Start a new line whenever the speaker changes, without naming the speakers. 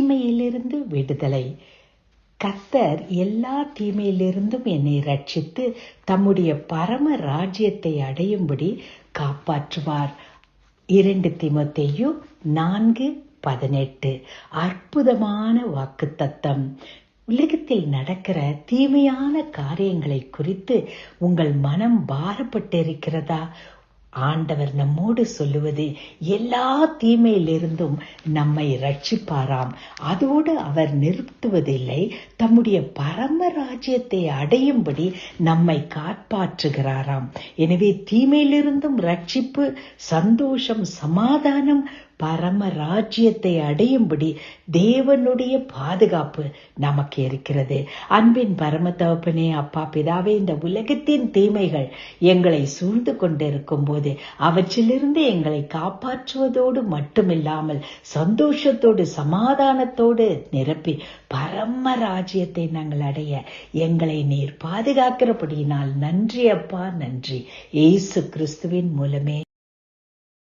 தீமையிலிருந்து விடுதலை. கர்த்தர் எல்லா தீமையிலிருந்தும் என்னை ரட்சித்து தம்முடைய பரம ராஜ்யத்தை அடையும்படி காப்பாற்றுவார். 2 தீமோத்தேயு 4:18. அற்புதமான வாக்குத்தத்தம். உலகத்தில் நடக்கிற தீமையான காரியங்களை குறித்து உங்கள் மனம் பாரப்பட்டிருக்கிறதா? ஆண்டவர் நம்மோடு சொல்லுவது, எல்லா தீமையிலிருந்தும் நம்மை ரட்சிப்பாராம். அதோடு அவர் நிறுத்துவதில்லை, தம்முடைய பரம ராஜ்யத்தை அடையும்படி நம்மை காப்பாற்றுகிறாராம். எனவே தீமையிலிருந்தும் ரட்சிப்பு, சந்தோஷம், சமாதானம், பரம ராஜ்யத்தை அடையும்படி தேவனுடைய பாதுகாப்பு நமக்கு இருக்கிறது. அன்பின் பரம தகப்பனே, அப்பா பிதாவே, இந்த உலகத்தின் தீமைகள் எங்களை சூழ்ந்து கொண்டிருக்கும் போது அவற்றிலிருந்து எங்களை காப்பாற்றுவதோடு மட்டுமில்லாமல் சந்தோஷத்தோடு சமாதானத்தோடு நிரப்பி பரம ராஜ்யத்தை நாங்கள் அடைய எங்களை நீர் பாதுகாக்கிறபடியினால் நன்றி அப்பா, நன்றி. இயேசு கிறிஸ்துவின் மூலமே